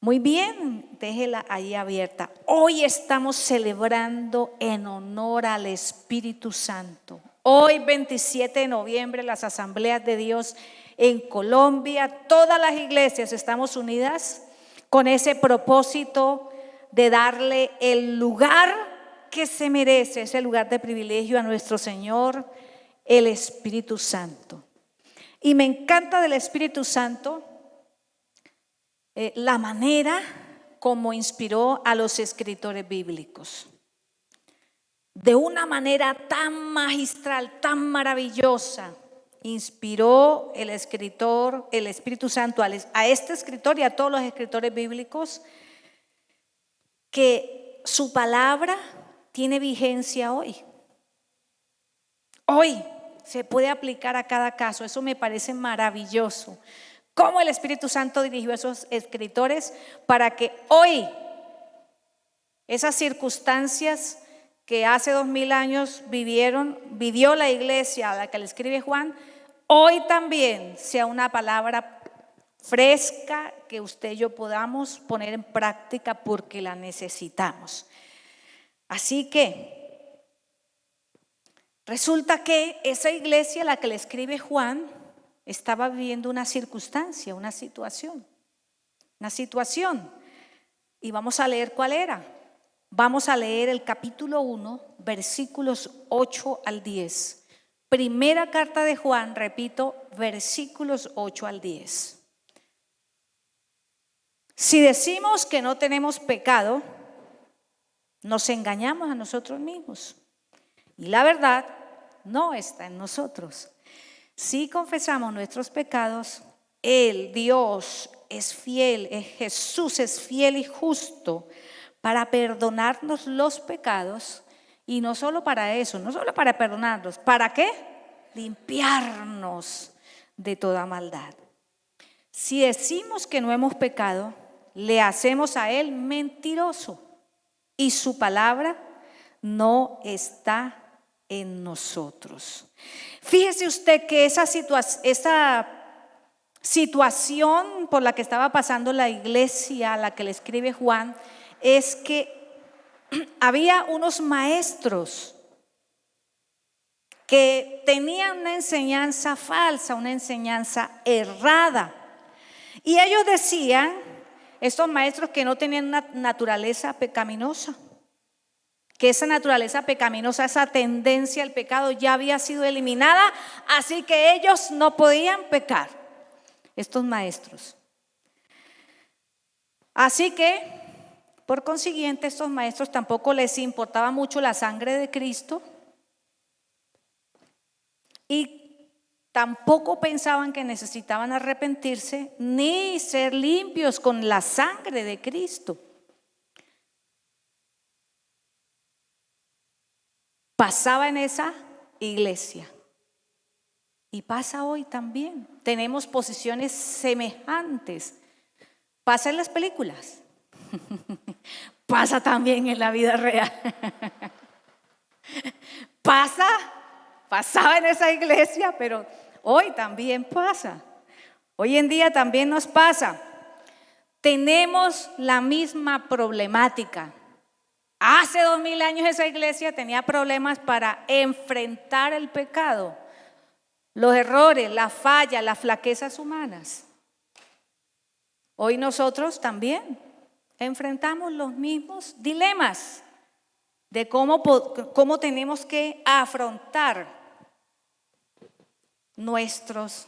Muy bien, déjela ahí abierta. Hoy estamos celebrando en honor al Espíritu Santo. Hoy, 27 de noviembre, las asambleas de Dios en Colombia, todas las iglesias estamos unidas con ese propósito de darle el lugar que se merece, ese lugar de privilegio a nuestro Señor, el Espíritu Santo. Y me encanta del Espíritu Santo la manera como inspiró a los escritores bíblicos. De una manera tan magistral, tan maravillosa, inspiró el escritor, el Espíritu Santo a este escritor y a todos los escritores bíblicos, que su palabra tiene vigencia hoy. Hoy se puede aplicar a cada caso. Eso me parece maravilloso. Cómo el Espíritu Santo dirigió a esos escritores para que hoy esas circunstancias que hace 2000 años vivió la iglesia a la que le escribe Juan, hoy también sea una palabra fresca que usted y yo podamos poner en práctica porque la necesitamos. Así que resulta que esa iglesia a la que le escribe Juan estaba viviendo una circunstancia, una situación. Y vamos a leer cuál era. Vamos a leer el capítulo 1, versículos 8 al 10. Primera carta de Juan, repito, versículos 8 al 10. Si decimos que no tenemos pecado, nos engañamos a nosotros mismos y la verdad no está en nosotros. Si confesamos nuestros pecados, Él, Dios, es fiel, Jesús es fiel y justo para perdonarnos los pecados, y no solo para eso, no solo para perdonarlos, ¿para qué? Limpiarnos de toda maldad. Si decimos que no hemos pecado, le hacemos a Él mentiroso y su palabra no está en nosotros. Fíjese usted que esa situación por la que estaba pasando la iglesia a la que le escribe Juan es que había unos maestros que tenían una enseñanza falsa, una enseñanza errada. Y ellos decían, estos maestros, que no tenían una naturaleza pecaminosa, que esa naturaleza pecaminosa, esa tendencia al pecado ya había sido eliminada, así que ellos no podían pecar, estos maestros. Así que, por consiguiente, estos maestros tampoco les importaba mucho la sangre de Cristo y tampoco pensaban que necesitaban arrepentirse ni ser limpios con la sangre de Cristo. Pasaba en esa iglesia y pasa hoy también. Tenemos posiciones semejantes. Pasa en las películas, pasa también en la vida real. Pasaba en esa iglesia, pero hoy también pasa. Hoy en día también nos pasa. Tenemos la misma problemática. Hace 2000 años esa iglesia tenía problemas para enfrentar el pecado, los errores, las fallas, las flaquezas humanas. Hoy nosotros también enfrentamos los mismos dilemas de cómo tenemos que afrontar nuestras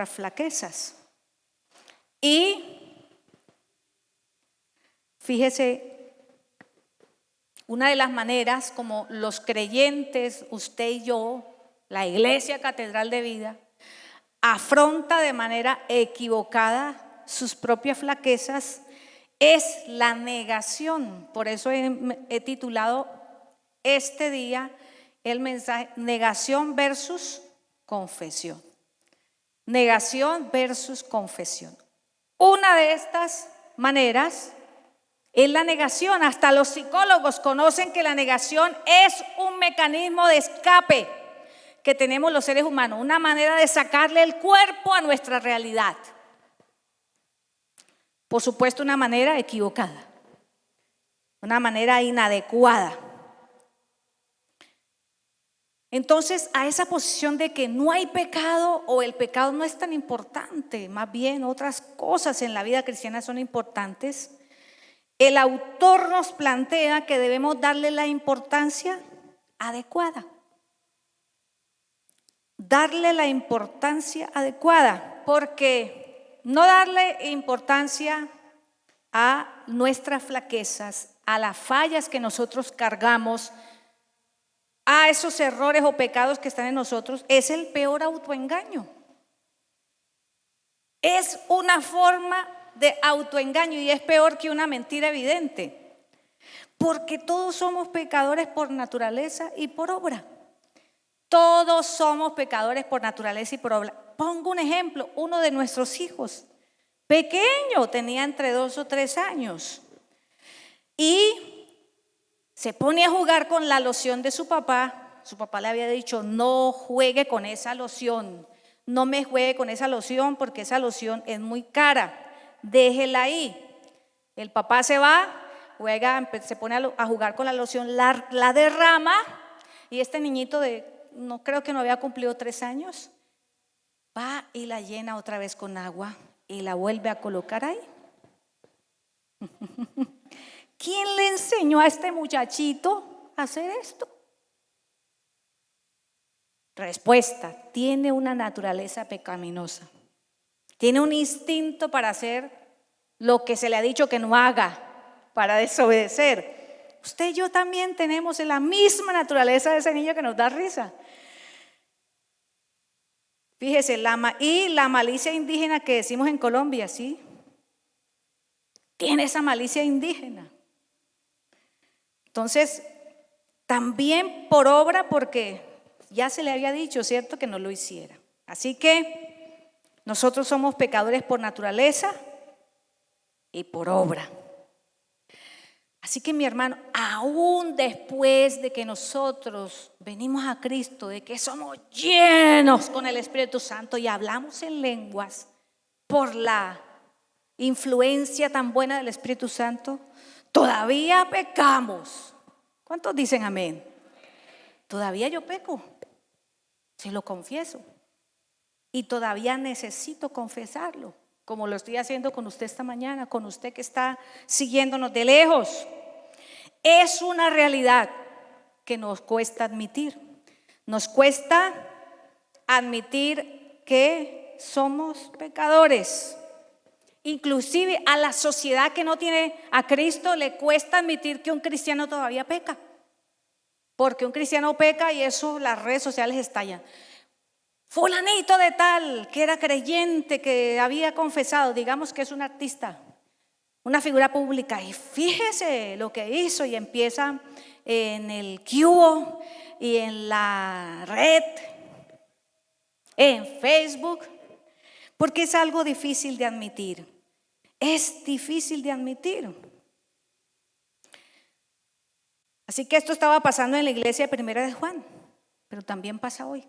flaquezas. Y fíjese, una de las maneras como los creyentes, usted y yo, la Iglesia Catedral de Vida, afronta de manera equivocada sus propias flaquezas es la negación. Por eso he titulado este día el mensaje: negación versus confesión. Negación versus confesión. Una de estas maneras es la negación. Hasta los psicólogos conocen que la negación es un mecanismo de escape que tenemos los seres humanos, una manera de sacarle el cuerpo a nuestra realidad. Por supuesto, una manera equivocada, una manera inadecuada. Entonces, a esa posición de que no hay pecado o el pecado no es tan importante, más bien otras cosas en la vida cristiana son importantes, el autor nos plantea que debemos darle la importancia adecuada. Darle la importancia adecuada, porque no darle importancia a nuestras flaquezas, a las fallas que nosotros cargamos, a esos errores o pecados que están en nosotros, es el peor autoengaño. Es una forma de autoengaño y es peor que una mentira evidente, porque todos somos pecadores por naturaleza y por obra. Todos somos pecadores por naturaleza y por obra. Pongo un ejemplo, uno de nuestros hijos, pequeño, tenía entre 2 o 3 años, y se pone a jugar con la loción de su papá. Su papá le había dicho: no juegue con esa loción, no me juegue con esa loción porque esa loción es muy cara, déjela ahí. El papá se va, juega, se pone a jugar con la loción, la derrama, y este niñito no creo que no había cumplido 3 años, va y la llena otra vez con agua y la vuelve a colocar ahí. ¿Quién le enseñó a este muchachito a hacer esto? Respuesta: tiene una naturaleza pecaminosa. Tiene un instinto para hacer lo que se le ha dicho que no haga, para desobedecer. Usted y yo también tenemos la misma naturaleza de ese niño que nos da risa. Fíjese, la malicia indígena que decimos en Colombia, ¿sí? Tiene esa malicia indígena. Entonces, también por obra, porque ya se le había dicho, ¿cierto?, que no lo hiciera. Así que nosotros somos pecadores por naturaleza y por obra. Así que, mi hermano, aún después de que nosotros venimos a Cristo, de que somos llenos con el Espíritu Santo y hablamos en lenguas por la influencia tan buena del Espíritu Santo, todavía pecamos. ¿Cuántos dicen amén? Todavía yo peco, se lo confieso, y todavía necesito confesarlo, como lo estoy haciendo con usted esta mañana, con usted que está siguiéndonos de lejos. Es una realidad que nos cuesta admitir. Nos cuesta admitir que somos pecadores. Inclusive a la sociedad que no tiene a Cristo le cuesta admitir que un cristiano todavía peca, porque un cristiano peca y eso las redes sociales estallan. Fulanito de tal, que era creyente, que había confesado, digamos que es un artista, una figura pública, y fíjese lo que hizo, y empieza en el Cubo y en la red, en Facebook, porque es algo difícil de admitir. Es difícil de admitir. Así que esto estaba pasando en la iglesia de Primera de Juan, pero también pasa hoy.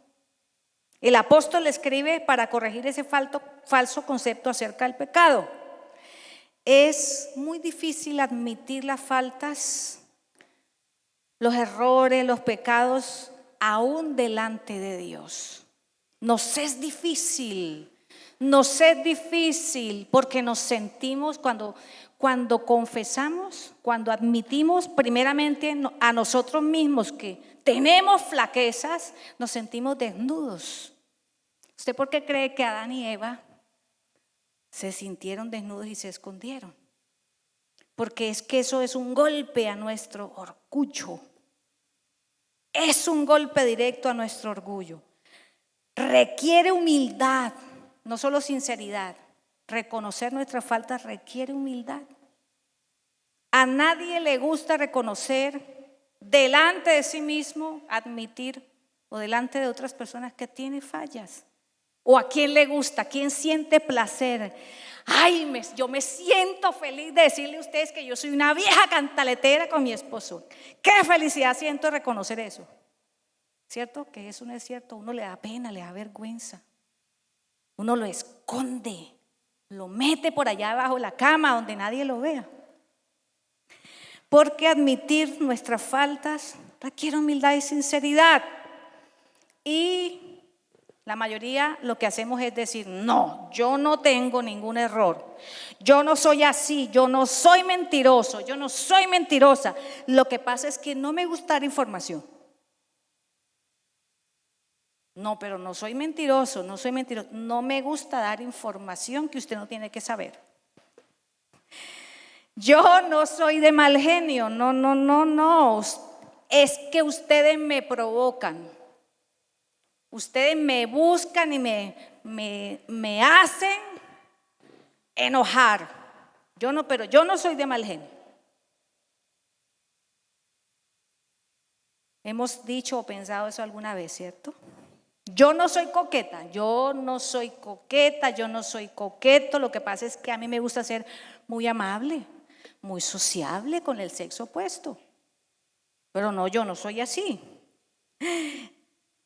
El apóstol escribe para corregir ese falso concepto acerca del pecado. Es muy difícil admitir las faltas, los errores, los pecados, aún delante de Dios. Nos es difícil porque nos sentimos cuando confesamos, cuando admitimos primeramente a nosotros mismos que tenemos flaquezas, nos sentimos desnudos. ¿Usted por qué cree que Adán y Eva se sintieron desnudos y se escondieron? Porque es que eso es un golpe a nuestro orgullo. Es un golpe directo a nuestro orgullo. Requiere humildad, no solo sinceridad. Reconocer nuestras faltas requiere humildad. A nadie le gusta reconocer delante de sí mismo, admitir, o delante de otras personas que tiene fallas. ¿O a quién le gusta? ¿A quién siente placer? Ay, yo me siento feliz de decirle a ustedes que yo soy una vieja cantaletera con mi esposo. Qué felicidad siento de reconocer eso. ¿Cierto? Que eso no es cierto. Uno le da pena, le da vergüenza. Uno lo esconde, lo mete por allá abajo de la cama donde nadie lo vea. Porque admitir nuestras faltas requiere humildad y sinceridad. Y la mayoría lo que hacemos es decir, no, yo no tengo ningún error. Yo no soy así, yo no soy mentiroso, yo no soy mentirosa. Lo que pasa es que no me gusta dar información. No, pero no soy mentiroso, no soy mentiroso. No me gusta dar información que usted no tiene que saber. Yo no soy de mal genio, no. Es que ustedes me provocan. Ustedes me buscan y me hacen enojar. Pero yo no soy de mal genio. Hemos dicho o pensado eso alguna vez, ¿cierto? Yo no soy coqueta, yo no soy coqueto. Lo que pasa es que a mí me gusta ser muy amable, muy sociable con el sexo opuesto. Pero no, yo no soy así.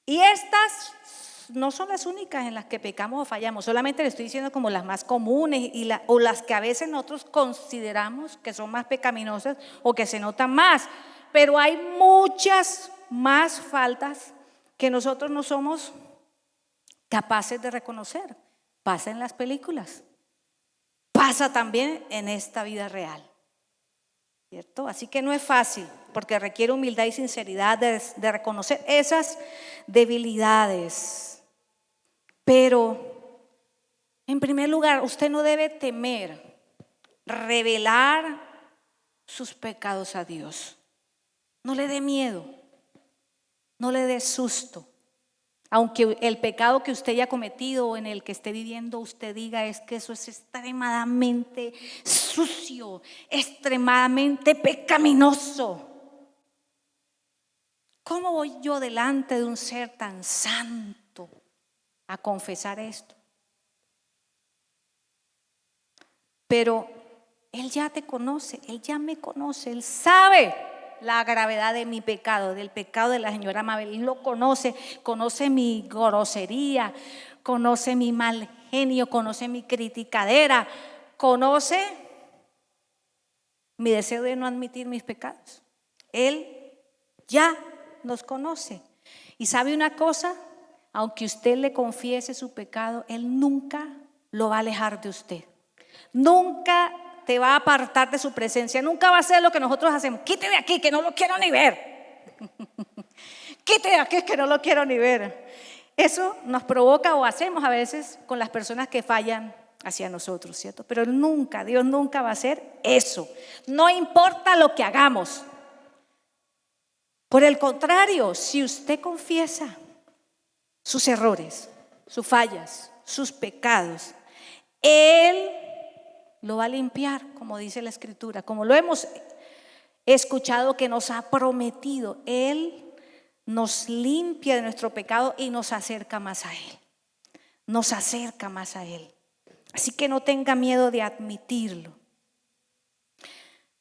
Y estas no son las únicas en las que pecamos o fallamos. Solamente le estoy diciendo como las más comunes o las que a veces nosotros consideramos que son más pecaminosas o que se notan más. Pero hay muchas más faltas que nosotros no somos capaces de reconocer. Pasa en las películas, pasa también en esta vida real, ¿cierto? Así que no es fácil, porque requiere humildad y sinceridad de reconocer esas debilidades. Pero, en primer lugar, usted no debe temer revelar sus pecados a Dios. No le dé miedo, no le dé susto. Aunque el pecado que usted haya cometido o en el que esté viviendo, usted diga es que eso es extremadamente sucio, extremadamente pecaminoso. ¿Cómo voy yo delante de un ser tan santo a confesar esto? Pero Él ya te conoce, Él ya me conoce, Él sabe la gravedad de mi pecado, del pecado de la señora Mabel. Él lo conoce, conoce mi grosería, conoce mi mal genio, conoce mi criticadera, conoce mi deseo de no admitir mis pecados. Él ya nos conoce. Y sabe una cosa, aunque usted le confiese su pecado, Él nunca lo va a alejar de usted. Nunca te va a apartar de su presencia. Nunca va a hacer lo que nosotros hacemos. Quite de aquí que no lo quiero ni ver. Quite de aquí que no lo quiero ni ver. Eso nos provoca o hacemos a veces con las personas que fallan hacia nosotros, ¿cierto? Pero Dios nunca va a hacer eso. No importa lo que hagamos. Por el contrario, si usted confiesa sus errores, sus fallas, sus pecados, Él lo va a limpiar, como dice la Escritura, como lo hemos escuchado que nos ha prometido. Él nos limpia de nuestro pecado y nos acerca más a Él. Nos acerca más a Él. Así que no tenga miedo de admitirlo.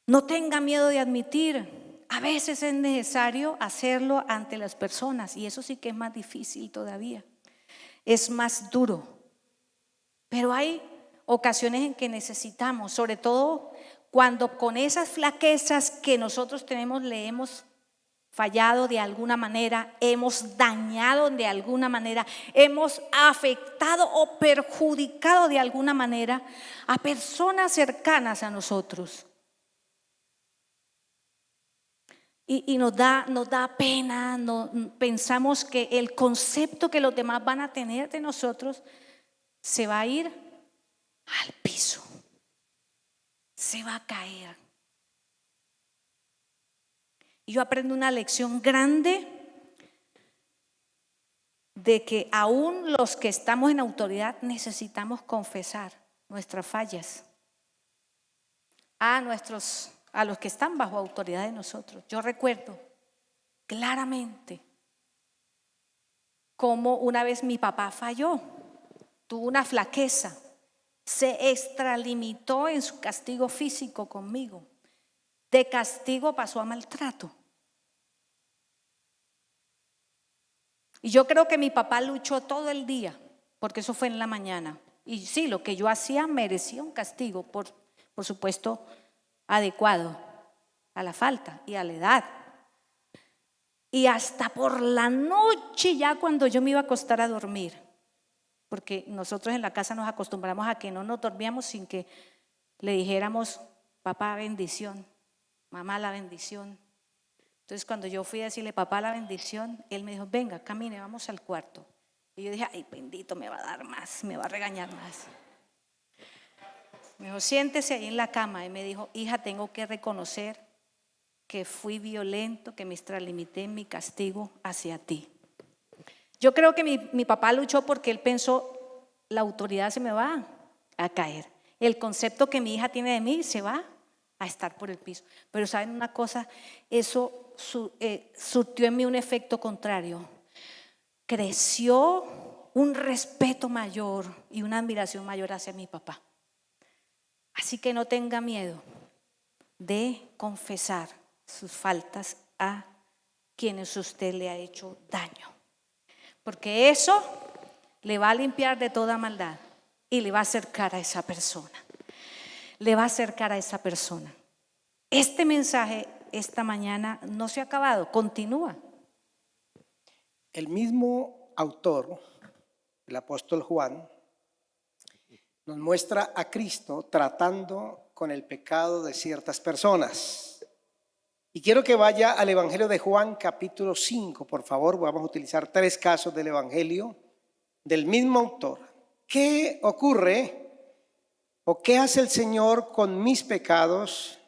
No tenga miedo de admitir. A veces es necesario hacerlo ante las personas y eso sí que es más difícil todavía. Es más duro. Pero hay ocasiones en que necesitamos, sobre todo cuando con esas flaquezas que nosotros tenemos le hemos fallado de alguna manera, hemos dañado de alguna manera, hemos afectado o perjudicado de alguna manera a personas cercanas a nosotros. Y nos da pena, pensamos que el concepto que los demás van a tener de nosotros se va a ir al piso, se va a caer. Y yo aprendo una lección grande de que aún los que estamos en autoridad necesitamos confesar nuestras fallas a los que están bajo autoridad de nosotros. Yo recuerdo claramente cómo una vez mi papá falló, tuvo una flaqueza, se extralimitó en su castigo físico conmigo. De castigo pasó a maltrato. Y yo creo que mi papá luchó todo el día, porque eso fue en la mañana. Y sí, lo que yo hacía merecía un castigo, por supuesto, adecuado a la falta y a la edad. Y hasta por la noche, ya cuando yo me iba a acostar a dormir, porque nosotros en la casa nos acostumbramos a que no nos dormíamos sin que le dijéramos: papá, bendición, mamá, la bendición. Entonces cuando yo fui a decirle: papá, la bendición, él me dijo: venga, camine, vamos al cuarto. Y yo dije: ay, bendito, me va a dar más, me va a regañar más. Me dijo: siéntese ahí en la cama. Y me dijo: hija, tengo que reconocer que fui violento, que me extralimité en mi castigo hacia ti. Yo creo que mi papá luchó porque él pensó: la autoridad se me va a caer, el concepto que mi hija tiene de mí se va a estar por el piso. Pero ¿saben una cosa? Eso surtió en mí un efecto contrario. Creció un respeto mayor y una admiración mayor hacia mi papá. Así que no tenga miedo de confesar sus faltas a quienes usted le ha hecho daño, porque eso le va a limpiar de toda maldad y le va a acercar a esa persona. Le va a acercar a esa persona. Este mensaje esta mañana no se ha acabado, continúa. El mismo autor, el apóstol Juan, nos muestra a Cristo tratando con el pecado de ciertas personas. Y quiero que vaya al Evangelio de Juan capítulo 5, por favor. Vamos a utilizar 3 casos del Evangelio del mismo autor. ¿Qué ocurre o qué hace el Señor con mis pecados?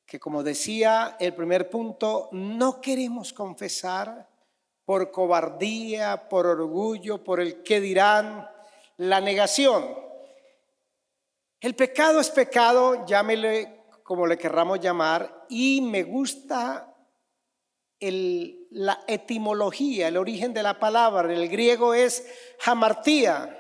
Que, como decía el primer punto, no queremos confesar por cobardía, por orgullo, por el qué dirán, la negación. El pecado es pecado, llámele como le querramos llamar, y me gusta la etimología, el origen de la palabra. El griego es hamartía,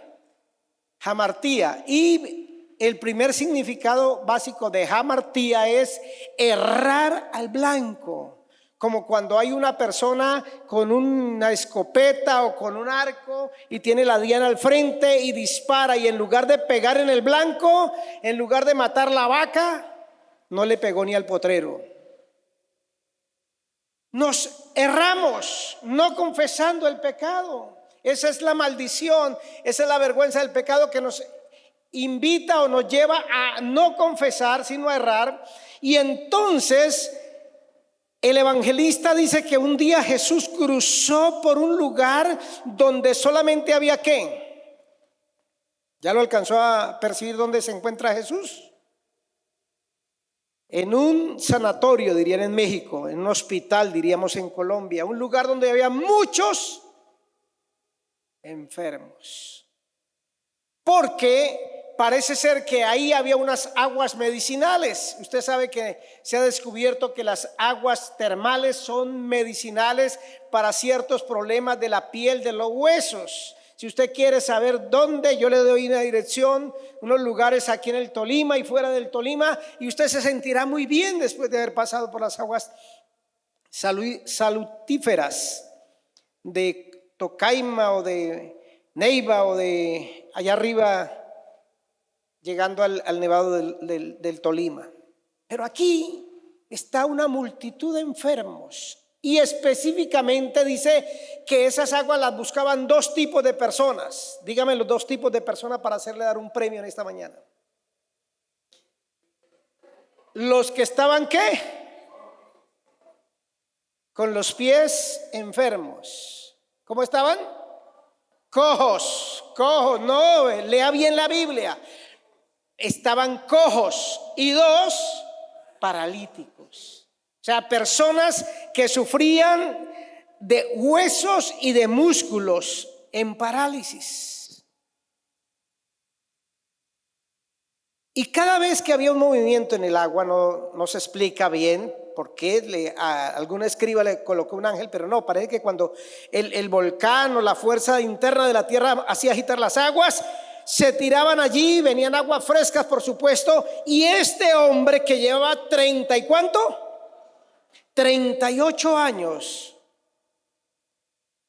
y el primer significado básico de hamartía es errar al blanco. Como cuando hay una persona con una escopeta o con un arco y tiene la diana al frente y dispara, y en lugar de pegar en el blanco, en lugar de matar la vaca, no le pegó ni al potrero. Nos erramos no confesando el pecado. Esa es la maldición, esa es la vergüenza del pecado que nos invita o nos lleva a no confesar, sino a errar. Y entonces el evangelista dice que un día Jesús cruzó por un lugar donde solamente había ¿qué? ¿Ya lo alcanzó a percibir dónde se encuentra Jesús? En un sanatorio, dirían en México, en un hospital, diríamos en Colombia, un lugar donde había muchos enfermos. Porque parece ser que ahí había unas aguas medicinales. Usted sabe que se ha descubierto que las aguas termales son medicinales para ciertos problemas de la piel, de los huesos. Si usted quiere saber dónde, yo le doy una dirección, unos lugares aquí en el Tolima y fuera del Tolima, y usted se sentirá muy bien después de haber pasado por las aguas salutíferas de Tocaima o de Neiva o de allá arriba, llegando al nevado del Tolima. Pero aquí está una multitud de enfermos, y específicamente dice que esas aguas las buscaban 2 tipos de personas. Dígame los 2 tipos de personas para hacerle dar un premio en esta mañana. Los que estaban ¿qué? Con los pies enfermos. ¿Cómo estaban? Cojos, no, lea bien la Biblia. Estaban cojos, y 2 paralíticos. O sea, personas que sufrían de huesos y de músculos en parálisis. Y cada vez que había un movimiento en el agua, no se explica bien por qué, a algún escriba le colocó un ángel, pero no, parece que cuando el volcán o la fuerza interna de la tierra hacía agitar las aguas, se tiraban allí, venían aguas frescas, por supuesto, y este hombre que llevaba 30 y ¿cuánto? 38 años,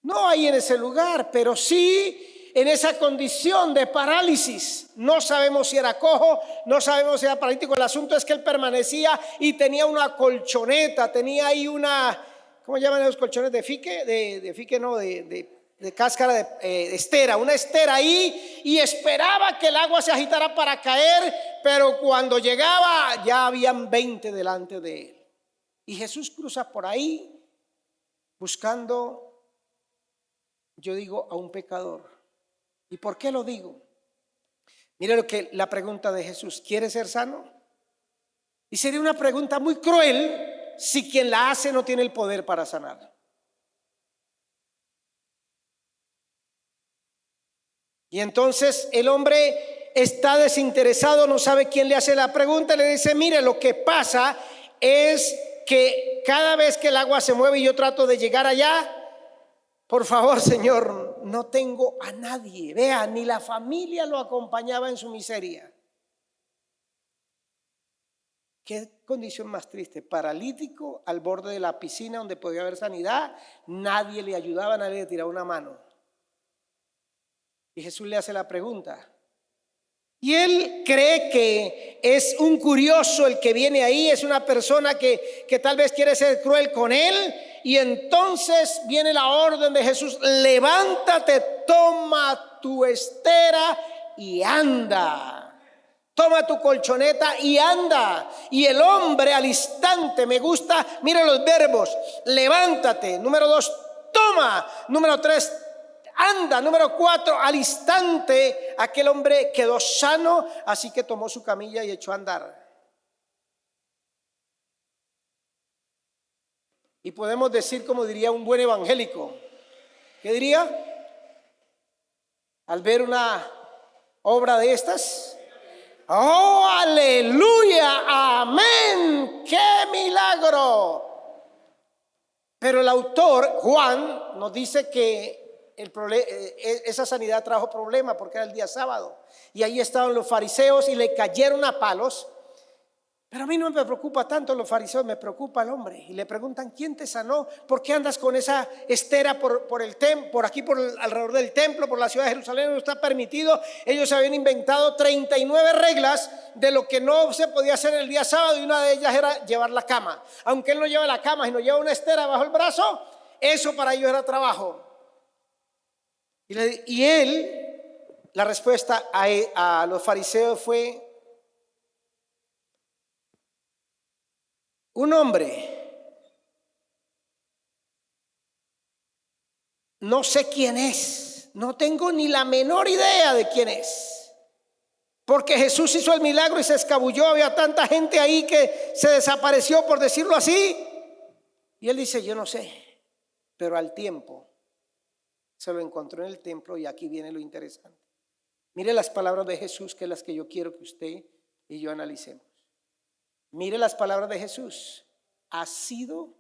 no ahí en ese lugar, pero sí en esa condición de parálisis. No sabemos si era cojo, no sabemos si era paralítico. El asunto es que él permanecía y tenía una colchoneta, tenía ahí una, ¿cómo llaman los colchones de fique? De fique no, de cáscara de estera, una estera ahí, y esperaba que el agua se agitara para caer, pero cuando llegaba ya habían 20 delante de él. Y Jesús cruza por ahí buscando, yo digo, a un pecador. ¿Y por qué lo digo? Mire lo que la pregunta de Jesús: ¿quieres ser sano? Y sería una pregunta muy cruel si quien la hace no tiene el poder para sanar. Y entonces el hombre está desinteresado, no sabe quién le hace la pregunta, le dice: mire, lo que pasa es que cada vez que el agua se mueve y yo trato de llegar allá, por favor, Señor, no tengo a nadie. Vea, ni la familia lo acompañaba en su miseria. Qué condición más triste: paralítico al borde de la piscina donde podía haber sanidad, nadie le ayudaba, nadie le tiraba una mano. Y Jesús le hace la pregunta. Y él cree que es un curioso el que viene ahí, es una persona que tal vez quiere ser cruel con él. Y entonces viene la orden de Jesús: levántate, toma tu estera y anda. Toma tu colchoneta y anda. Y el hombre al instante, me gusta, mira los verbos: levántate, número 2, toma, número 3, anda, número 4, al instante aquel hombre quedó sano, así que tomó su camilla y echó a andar. Y podemos decir, como diría un buen evangélico, ¿qué diría? Al ver una obra de estas: ¡oh, aleluya! ¡Amén! ¡Qué milagro! Pero el autor, Juan, nos dice que esa sanidad trajo problema porque era el día sábado. Y ahí estaban los fariseos y le cayeron a palos. Pero a mí no me preocupa tanto los fariseos, me preocupa el hombre. Y le preguntan: ¿quién te sanó? ¿Por qué andas con esa estera por aquí, alrededor del templo, por la ciudad de Jerusalén? No está permitido. Ellos habían inventado 39 reglas de lo que no se podía hacer el día sábado, y una de ellas era llevar la cama. Aunque él no lleva la cama, sino lleva una estera bajo el brazo, eso para ellos era trabajo. Y la respuesta a los fariseos fue: un hombre, no sé quién es, no tengo ni la menor idea de quién es, porque Jesús hizo el milagro y se escabulló, había tanta gente ahí que se desapareció, por decirlo así. Y él dice: yo no sé, pero al tiempo se lo encontró en el templo. Y aquí viene lo interesante. Mire las palabras de Jesús, que es las que yo quiero que usted y yo analicemos. Mire las palabras de Jesús: ha sido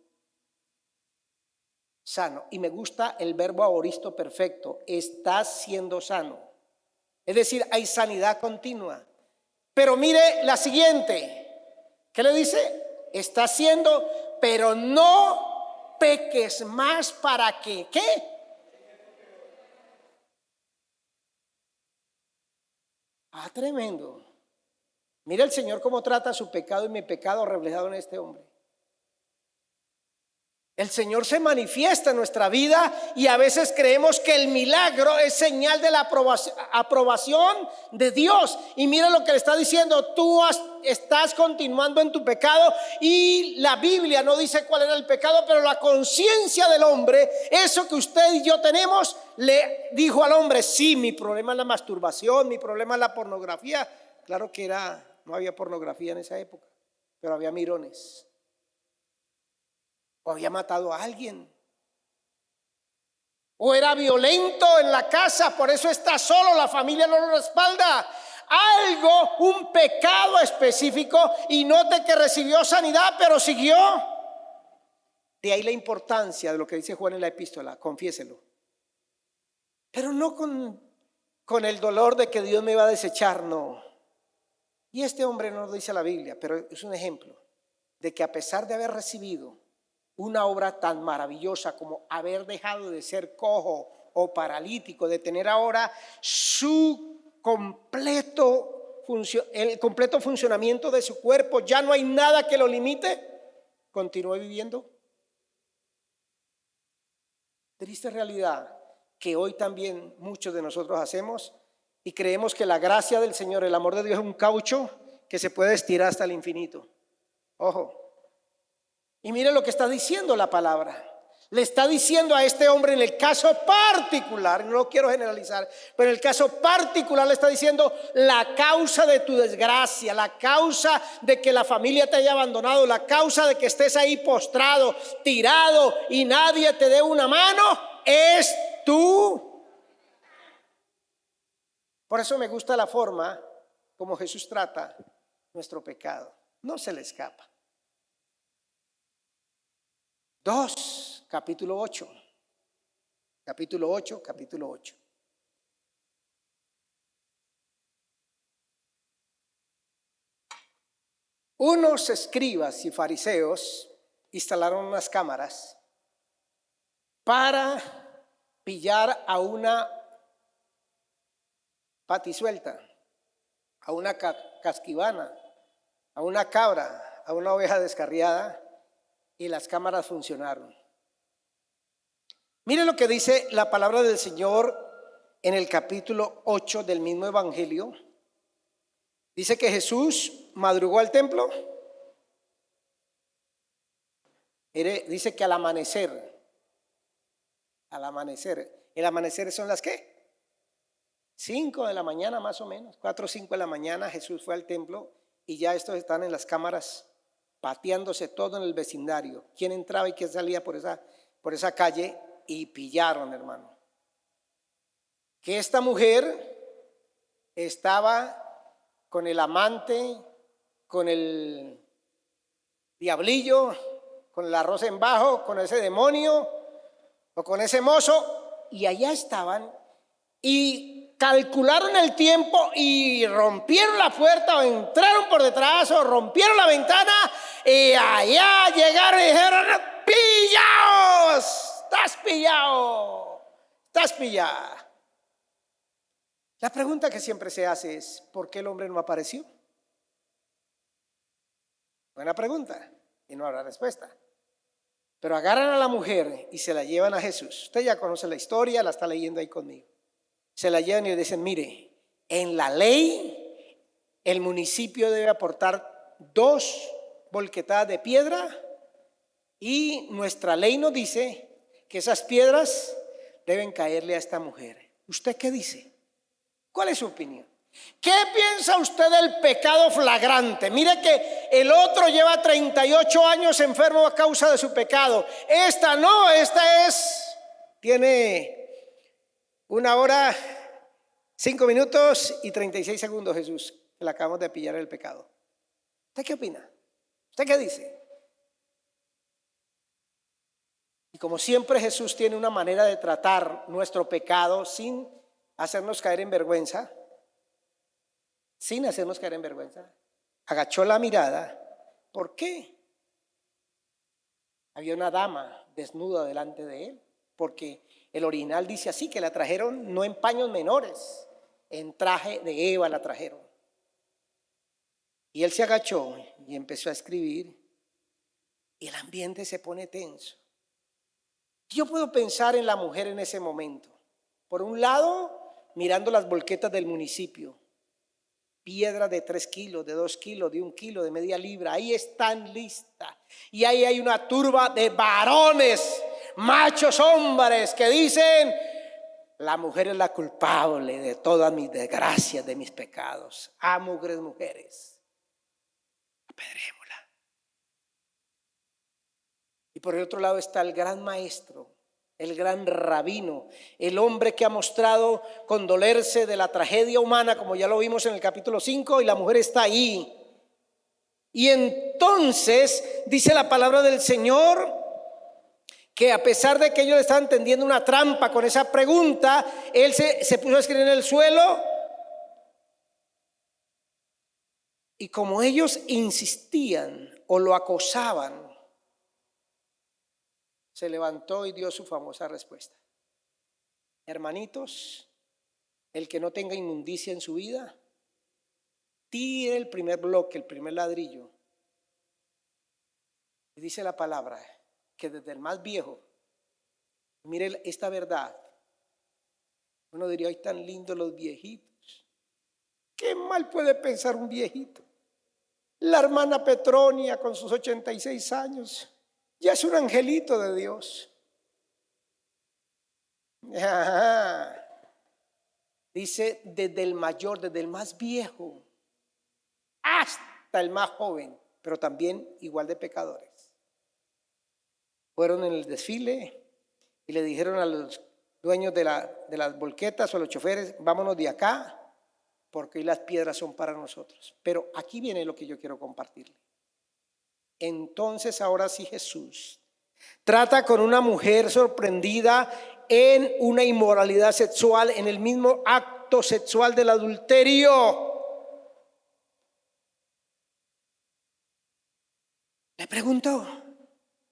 sano. Y me gusta el verbo aoristo perfecto: estás siendo sano. Es decir, hay sanidad continua. Pero mire la siguiente, ¿qué le dice? Está siendo, pero no peques más para que, ¿qué? Tremendo. Mira el Señor cómo trata su pecado y mi pecado reflejado en este hombre. El Señor se manifiesta en nuestra vida y a veces creemos que el milagro es señal de la aprobación de Dios. Y mira lo que le está diciendo: tú estás continuando en tu pecado. Y la Biblia no dice cuál era el pecado, pero la conciencia del hombre, eso que usted y yo tenemos, le dijo al hombre: sí, mi problema es la masturbación, mi problema es la pornografía. Claro que no había pornografía en esa época, pero había mirones. O había matado a alguien, o era violento en la casa, por eso está solo, la familia no lo respalda. Algo, un pecado específico, y note que recibió sanidad, pero siguió. De ahí la importancia de lo que dice Juan en la epístola: confiéselo. Pero no con el dolor de que Dios me va a desechar, no. Y este hombre no lo dice la Biblia, pero es un ejemplo de que a pesar de haber recibido una obra tan maravillosa como haber dejado de ser cojo o paralítico, de tener ahora el completo funcionamiento de su cuerpo, ya no hay nada que lo limite, continúe viviendo. Triste realidad que hoy también muchos de nosotros hacemos y creemos que la gracia del Señor, el amor de Dios es un caucho que se puede estirar hasta el infinito. Ojo. Y mire lo que está diciendo la palabra. Le está diciendo a este hombre en el caso particular, no lo quiero generalizar, pero en el caso particular le está diciendo la causa de tu desgracia, la causa de que la familia te haya abandonado, la causa de que estés ahí postrado, tirado y nadie te dé una mano, es tú. Por eso me gusta la forma como Jesús trata nuestro pecado. No se le escapa. 2, capítulo 8. Capítulo 8. Unos escribas y fariseos instalaron unas cámaras para pillar a una patisuelta, a una casquivana, a una cabra, a una oveja descarriada, y las cámaras funcionaron. Mire lo que dice la palabra del Señor en el capítulo 8 del mismo evangelio. Dice que Jesús madrugó al templo. Dice que al amanecer, el amanecer son las ¿qué? 5 de la mañana más o menos, 4 o 5 de la mañana Jesús fue al templo y ya estos están en las cámaras pateándose todo en el vecindario. ¿Quién entraba y quién salía por esa calle? Y pillaron, hermano, que esta mujer estaba con el amante, con el diablillo, con el arroz en bajo, con ese demonio o con ese mozo, y allá estaban y calcularon el tiempo y rompieron la puerta o entraron por detrás o rompieron la ventana y allá llegaron y dijeron: ¡pillaos! ¡Estás pillado! ¡Estás pillada! La pregunta que siempre se hace es: ¿por qué el hombre no apareció? Buena pregunta y no habrá respuesta. Pero agarran a la mujer y se la llevan a Jesús. Usted ya conoce la historia, la está leyendo ahí conmigo. Se la llevan y le dicen: mire, en la ley el municipio debe aportar 2 volquetadas de piedra y nuestra ley nos dice que esas piedras deben caerle a esta mujer. ¿Usted qué dice? ¿Cuál es su opinión? ¿Qué piensa usted del pecado flagrante? Mire que el otro lleva 38 años enfermo a causa de su pecado. Esta no, tiene 1 hora, 5 minutos y 36 segundos, Jesús, que le acabamos de pillar el pecado. ¿Usted qué opina? ¿Usted qué dice? Y como siempre, Jesús tiene una manera de tratar nuestro pecado sin hacernos caer en vergüenza. Agachó la mirada. ¿Por qué? Había una dama desnuda delante de él, porque el original dice así, que la trajeron no en paños menores, en traje de Eva la trajeron. Y él se agachó y empezó a escribir y el ambiente se pone tenso. Yo puedo pensar en la mujer en ese momento. Por un lado, mirando las volquetas del municipio, piedras de 3 kilos, de 2 kilos, de 1 kilo, de media libra, ahí están listas. Y ahí hay una turba de varones, machos hombres, que dicen: la mujer es la culpable de todas mis desgracias, de mis pecados. Mugres mujeres, apedrémosla. Y por el otro lado está el gran maestro, el gran rabino, el hombre que ha mostrado condolerse de la tragedia humana, como ya lo vimos en el capítulo 5, y la mujer está ahí. Y entonces dice la palabra del Señor que a pesar de que ellos le estaban tendiendo una trampa con esa pregunta, él se puso a escribir en el suelo. Y como ellos insistían o lo acosaban, se levantó y dio su famosa respuesta. Hermanitos, el que no tenga inmundicia en su vida, tire el primer bloque, el primer ladrillo. Y dice la palabra que desde el más viejo, mire esta verdad. Uno diría, ay, tan lindos los viejitos. ¿Qué mal puede pensar un viejito? La hermana Petronia con sus 86 años ya es un angelito de Dios. Ajá. Dice desde el mayor, desde el más viejo hasta el más joven, pero también igual de pecadores. Fueron en el desfile y le dijeron a los dueños de las volquetas o a los choferes, vámonos de acá, porque hoy las piedras son para nosotros. Pero aquí viene lo que yo quiero compartirle. Entonces ahora sí Jesús trata con una mujer sorprendida en una inmoralidad sexual, en el mismo acto sexual del adulterio. Le preguntó,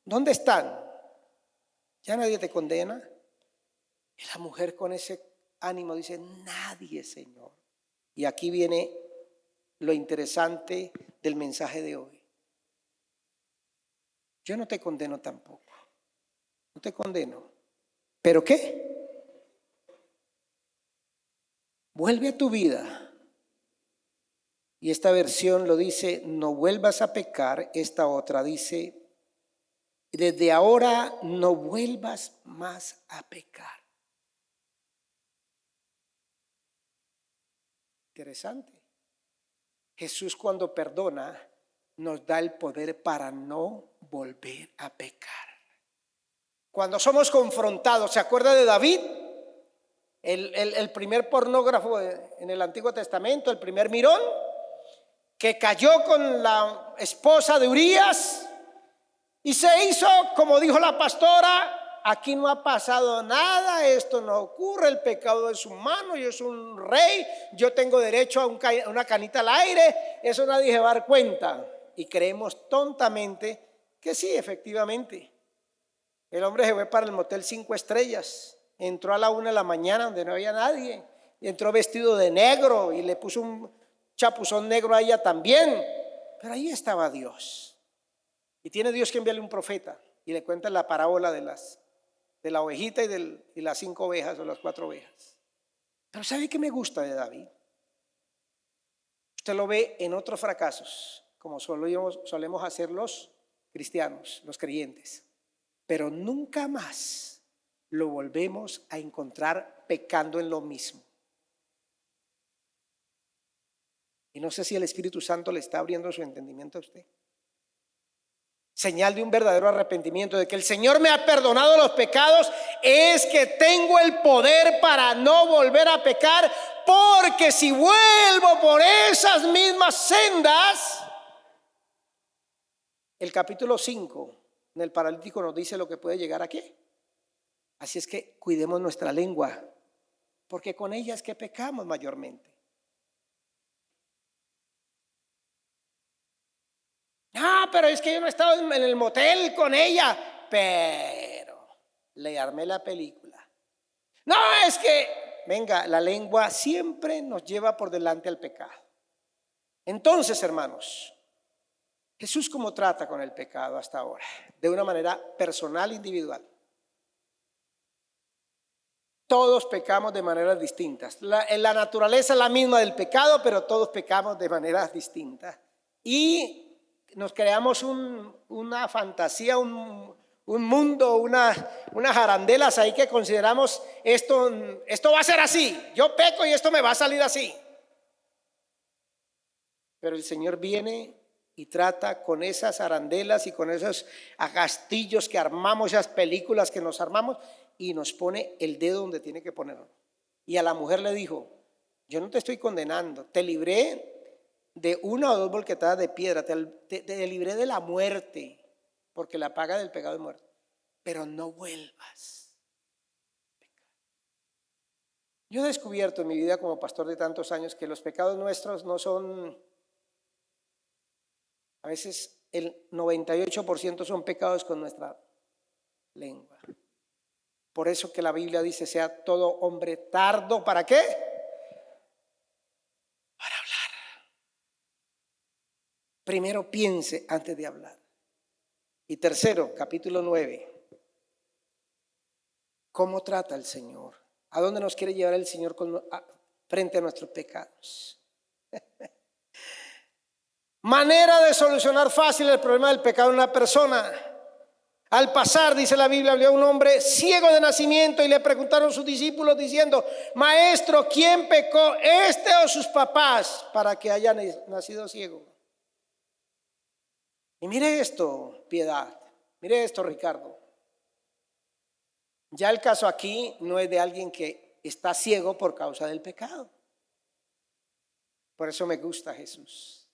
¿dónde están? ¿Ya nadie te condena? Y la mujer con ese ánimo dice, nadie, Señor. Y aquí viene lo interesante del mensaje de hoy. Yo no te condeno tampoco. No te condeno. ¿Pero qué? Vuelve a tu vida. Y esta versión lo dice, no vuelvas a pecar. Esta otra dice, desde ahora no vuelvas más a pecar. Interesante. Jesús cuando perdona nos da el poder para no volver a pecar. Cuando somos confrontados, ¿se acuerda de David? El primer pornógrafo en el Antiguo Testamento, el primer mirón, que cayó con la esposa de Urías y se hizo, como dijo la pastora, aquí no ha pasado nada, esto no ocurre, el pecado es humano, yo soy un rey, yo tengo derecho a una canita al aire, eso nadie se va a dar cuenta. Y creemos tontamente que sí, efectivamente. El hombre se fue para el motel 5 estrellas, entró a la 1 de la mañana donde no había nadie, y entró vestido de negro y le puso un chapuzón negro a ella también, pero ahí estaba Dios. Y tiene Dios que enviarle un profeta y le cuenta la parábola de la ovejita y las 5 ovejas o las 4 ovejas. Pero ¿sabe qué me gusta de David? Usted lo ve en otros fracasos, como solemos hacer los cristianos, los creyentes, pero nunca más lo volvemos a encontrar pecando en lo mismo. Y no sé si el Espíritu Santo le está abriendo su entendimiento a usted. Señal de un verdadero arrepentimiento, de que el Señor me ha perdonado los pecados, es que tengo el poder para no volver a pecar, porque si vuelvo por esas mismas sendas, el capítulo 5 en el paralítico nos dice lo que puede llegar a qué. Así es que cuidemos nuestra lengua, porque con ella es que pecamos mayormente. Ah, pero es que yo no he estado en el motel con ella, pero le armé la película. No, es que, venga, la lengua siempre nos lleva por delante al pecado. Entonces, hermanos, Jesús cómo trata con el pecado hasta ahora, de una manera personal, individual. Todos pecamos de maneras distintas. La naturaleza es la misma del pecado, pero todos pecamos de maneras distintas. Y nos creamos una fantasía, un mundo, unas arandelas ahí que consideramos esto va a ser así. Yo peco y esto me va a salir así. Pero el Señor viene y trata con esas arandelas y con esos castillos que armamos, esas películas que nos armamos, y nos pone el dedo donde tiene que ponerlo. Y a la mujer le dijo, yo no te estoy condenando, te libré de 1 o 2 volquetadas de piedra, te libré de la muerte, porque la paga del pecado es muerte, pero no vuelvas a pecar. Yo he descubierto en mi vida como pastor de tantos años que los pecados nuestros no son, a veces el 98% son pecados con nuestra lengua. Por eso que la Biblia dice, sea todo hombre tardo, ¿para qué? Para hablar. Primero piense antes de hablar. Y tercero, capítulo 9. ¿Cómo trata el Señor? ¿A dónde nos quiere llevar el Señor frente a nuestros pecados? Manera de solucionar fácil el problema del pecado en una persona. Al pasar, dice la Biblia, había un hombre ciego de nacimiento y le preguntaron sus discípulos diciendo: Maestro, ¿quién pecó, este o sus papás, para que haya nacido ciego? Y mire esto, Piedad, mire esto, Ricardo. Ya el caso aquí no es de alguien que está ciego por causa del pecado. Por eso me gusta Jesús.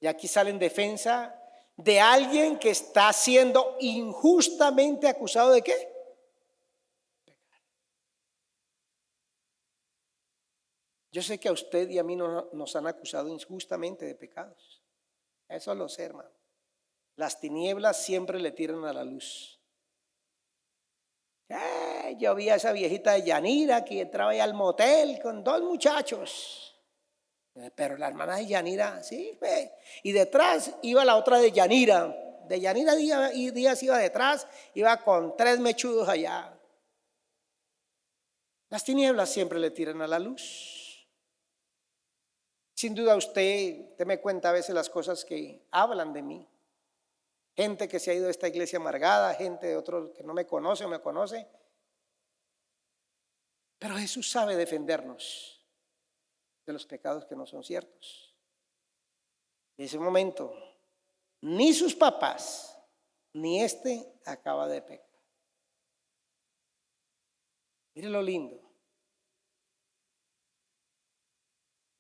Y aquí sale en defensa de alguien que está siendo injustamente acusado ¿de qué? Pecar. Yo sé que a usted y a mí nos han acusado injustamente de pecados. Eso lo sé, hermano. Las tinieblas siempre le tiran a la luz. Yo vi a esa viejita de Yanira que entraba ahí al motel con 2 muchachos. Pero la hermana de Yanira, sí, ve. Y detrás iba la otra de Yanira. De Yanira Díaz iba detrás, iba con 3 mechudos allá. Las tinieblas siempre le tiran a la luz. Sin duda usted me cuenta a veces las cosas que hablan de mí. Gente que se ha ido de esta iglesia amargada, gente de otros que no me conoce o me conoce. Pero Jesús sabe defendernos de los pecados que no son ciertos. En ese momento, ni sus papás, ni acaba de pecar. Mire lo lindo.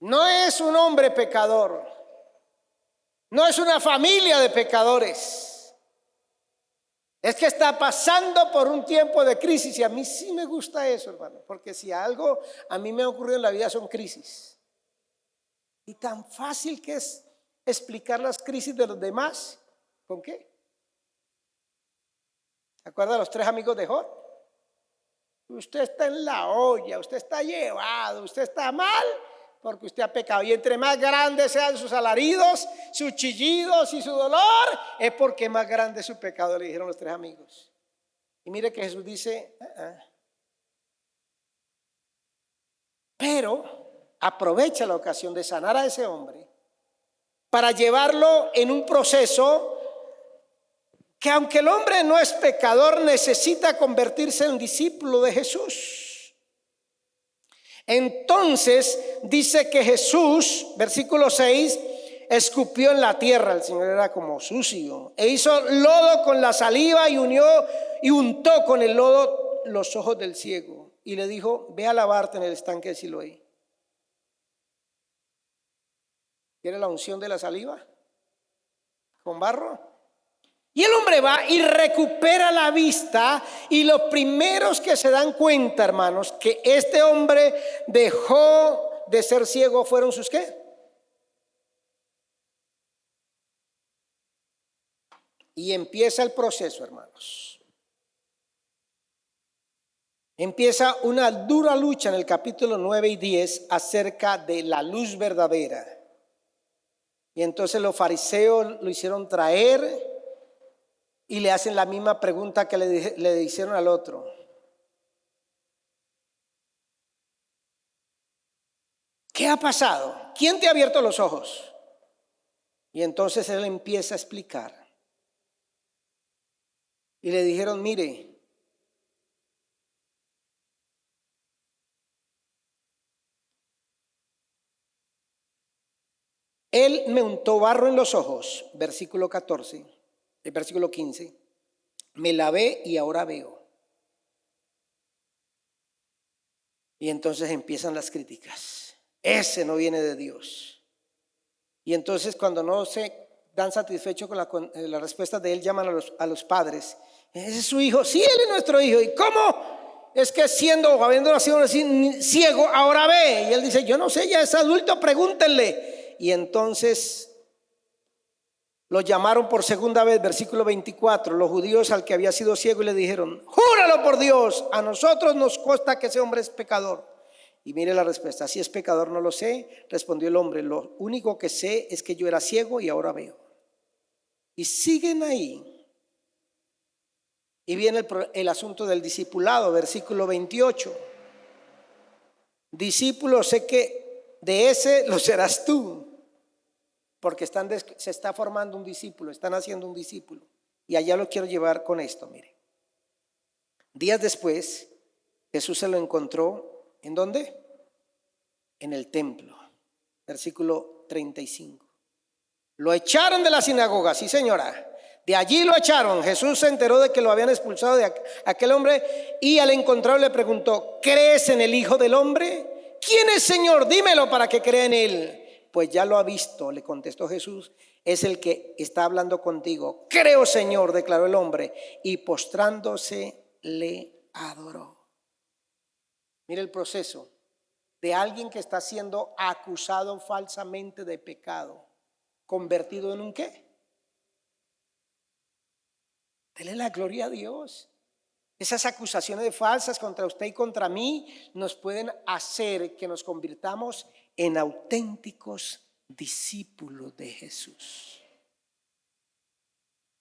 No es un hombre pecador, no es una familia de pecadores. Es que está pasando por un tiempo de crisis y a mí sí me gusta eso, hermano, porque si algo a mí me ha ocurrido en la vida son crisis. Y tan fácil que es explicar las crisis de los demás. ¿Con qué? ¿Se acuerdan de los 3 amigos de Job? Usted está en la olla, usted está llevado, usted está mal porque usted ha pecado. Y entre más grandes sean sus alaridos, sus chillidos y su dolor, es porque más grande es su pecado, le dijeron los 3 amigos. Y mire que Jesús dice, pero aprovecha la ocasión de sanar a ese hombre para llevarlo en un proceso que, aunque el hombre no es pecador, necesita convertirse en discípulo de Jesús. Entonces dice que Jesús, versículo 6, escupió en la tierra, el Señor era como sucio, e hizo lodo con la saliva y untó con el lodo los ojos del ciego y le dijo: ve a lavarte en el estanque de Siloé. ¿Quiere la unción de la saliva? ¿Con barro? Y el hombre va y recupera la vista, y los primeros que se dan cuenta, hermanos, que este hombre dejó de ser ciego fueron sus ¿qué? Y empieza el proceso, hermanos. Empieza una dura lucha en el capítulo 9 y 10 acerca de la luz verdadera. Y entonces los fariseos lo hicieron traer y le hacen la misma pregunta que le hicieron al otro. ¿Qué ha pasado? ¿Quién te ha abierto los ojos? Y entonces él empieza a explicar. Y le dijeron: mire, él me untó barro en los ojos, versículo 14, el versículo 15, me lavé y ahora veo. Y entonces empiezan las críticas. Ese no viene de Dios. Y entonces, cuando no se dan satisfechos con la respuesta de él, llaman a los padres. ¿Ese es su hijo? Sí, él es nuestro hijo. ¿Y cómo es que habiendo nacido ciego, ahora ve? Y él dice: yo no sé, ya es adulto, pregúntenle. Y entonces Lo llamaron por segunda vez, versículo 24, los judíos al que había sido ciego y le dijeron: júralo por Dios, a nosotros nos consta que ese hombre es pecador. Y mire la respuesta: si es pecador no lo sé, respondió el hombre, lo único que sé es que yo era ciego y ahora veo. Y siguen ahí. Y viene el asunto del discipulado, versículo 28. Discípulo, sé que de ese lo serás tú. Porque se está formando un discípulo, están haciendo un discípulo. Y allá lo quiero llevar con esto, mire. Días después, Jesús se lo encontró, ¿en dónde? En el templo. Versículo 35. Lo echaron de la sinagoga, sí señora. De allí lo echaron. Jesús se enteró de que lo habían expulsado de aquel hombre y al encontrarlo le preguntó: ¿crees en el Hijo del Hombre? ¿Quién es, Señor? Dímelo para que crea en él. Pues ya lo ha visto, le contestó Jesús, es el que está hablando contigo. Creo, Señor, declaró el hombre, y postrándose le adoró. Mire el proceso de alguien que está siendo acusado falsamente de pecado, convertido en un ¿qué? Dele la gloria a Dios. Esas acusaciones falsas contra usted y contra mí nos pueden hacer que nos convirtamos en auténticos discípulos de Jesús.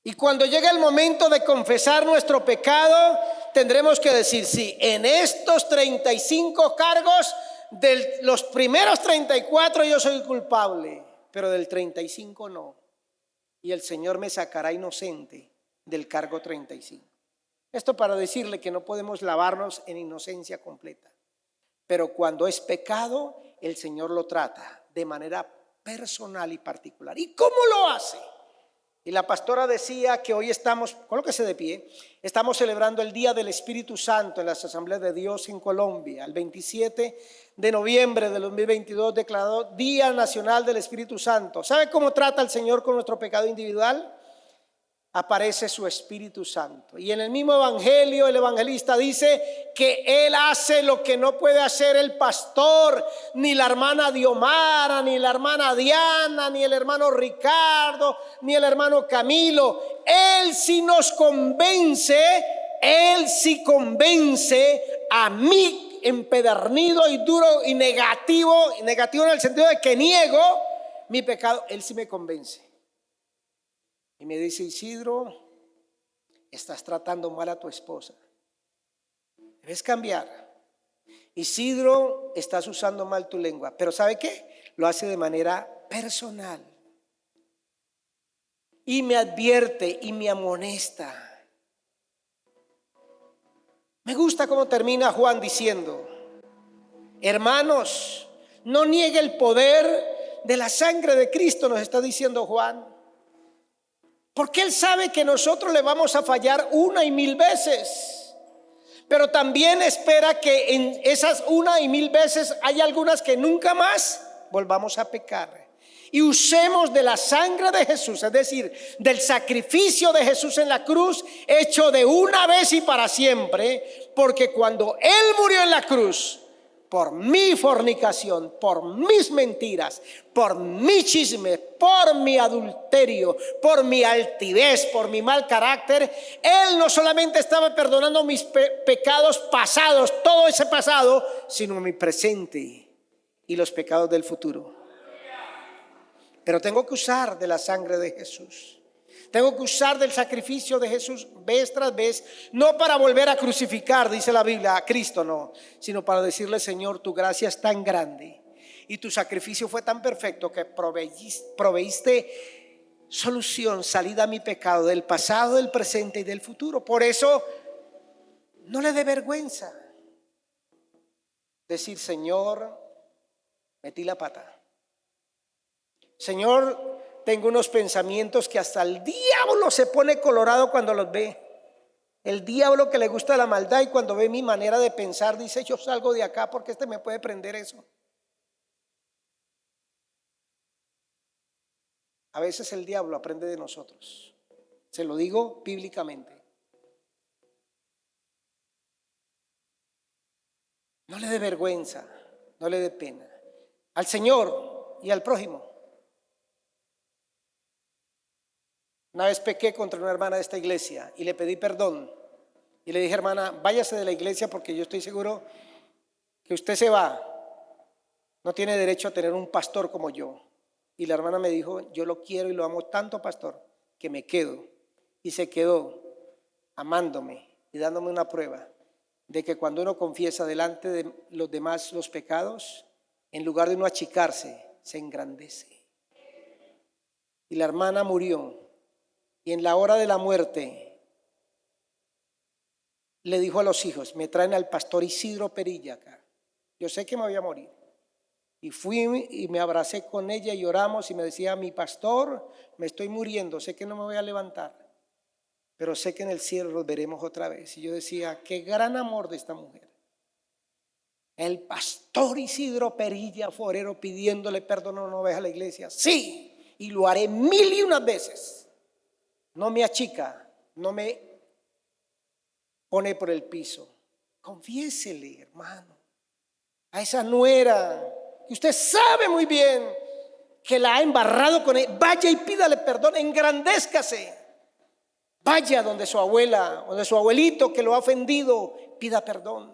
Y cuando llegue el momento de confesar nuestro pecado, tendremos que decir: sí, en estos 35 cargos, de los primeros 34 yo soy culpable, pero del 35 no. Y el Señor me sacará inocente del cargo 35. Esto para decirle que no podemos lavarnos en inocencia completa. Pero cuando es pecado, el Señor lo trata de manera personal y particular. ¿Y cómo lo hace? Y la pastora decía que hoy estamos, colóquese de pie, estamos celebrando el Día del Espíritu Santo en las Asambleas de Dios en Colombia. El 27 de noviembre del 2022 declarado Día Nacional del Espíritu Santo. ¿Sabe cómo trata el Señor con nuestro pecado individual? Aparece su Espíritu Santo. Y en el mismo evangelio el evangelista dice que Él hace lo que no puede hacer el pastor, ni la hermana Diomara, ni la hermana Diana, ni el hermano Ricardo, ni el hermano Camilo. Él sí nos convence, Él sí convence a mí, empedernido y duro y negativo en el sentido de que niego mi pecado. Él sí me convence. Y me dice: Isidro, estás tratando mal a tu esposa, debes cambiar. Isidro, estás usando mal tu lengua. Pero ¿sabe qué? Lo hace de manera personal. Y me advierte y me amonesta. Me gusta cómo termina Juan diciendo: hermanos, no niegue el poder de la sangre de Cristo, nos está diciendo Juan. Porque Él sabe que nosotros le vamos a fallar 1 y 1000 veces. Pero también espera que en esas 1 y 1000 veces hay algunas que nunca más volvamos a pecar. Y usemos de la sangre de Jesús, es decir, del sacrificio de Jesús en la cruz, hecho de una vez y para siempre. Porque cuando Él murió en la cruz, por mi fornicación, por mis mentiras, por mi chisme, por mi adulterio, por mi altivez, por mi mal carácter, Él no solamente estaba perdonando mis pecados pasados, todo ese pasado, sino mi presente y los pecados del futuro. Pero tengo que usar de la sangre de Jesús. Tengo que usar del sacrificio de Jesús vez tras vez, no para volver a crucificar, dice la Biblia, a Cristo, no, sino para decirle: Señor, tu gracia es tan grande y tu sacrificio fue tan perfecto que proveíste solución, salida a mi pecado del pasado, del presente y del futuro. Por eso no le dé vergüenza decir: Señor, metí la pata. Señor, tengo unos pensamientos que hasta el diablo se pone colorado cuando los ve. El diablo, que le gusta la maldad, y cuando ve mi manera de pensar dice: yo salgo de acá porque este me puede prender eso. A veces el diablo aprende de nosotros. Se lo digo bíblicamente. No le dé vergüenza, no le dé pena al Señor y al prójimo. Una vez pequé contra una hermana de esta iglesia y le pedí perdón. Y le dije, hermana, váyase de la iglesia porque yo estoy seguro que usted se va. No tiene derecho a tener un pastor como yo. Y la hermana me dijo, yo lo quiero y lo amo tanto, pastor, que me quedo. Y se quedó amándome y dándome una prueba de que cuando uno confiesa delante de los demás los pecados, en lugar de uno achicarse, se engrandece. Y la hermana murió. Y en la hora de la muerte le dijo a los hijos, me traen al pastor Isidro Perilla acá. Yo sé que me voy a morir. Y fui y me abracé con ella y oramos y me decía, mi pastor, me estoy muriendo, sé que no me voy a levantar, pero sé que en el cielo los veremos otra vez. Y yo decía, qué gran amor de esta mujer. El pastor Isidro Perilla, forero, pidiéndole perdón a una oveja a la iglesia. Sí, y lo haré 1001 veces. No me achica, no me pone por el piso. Confiésele, hermano, a esa nuera que usted sabe muy bien que la ha embarrado con él. Vaya y pídale perdón, engrandézcase. Vaya donde su abuela, donde su abuelito que lo ha ofendido, pida perdón.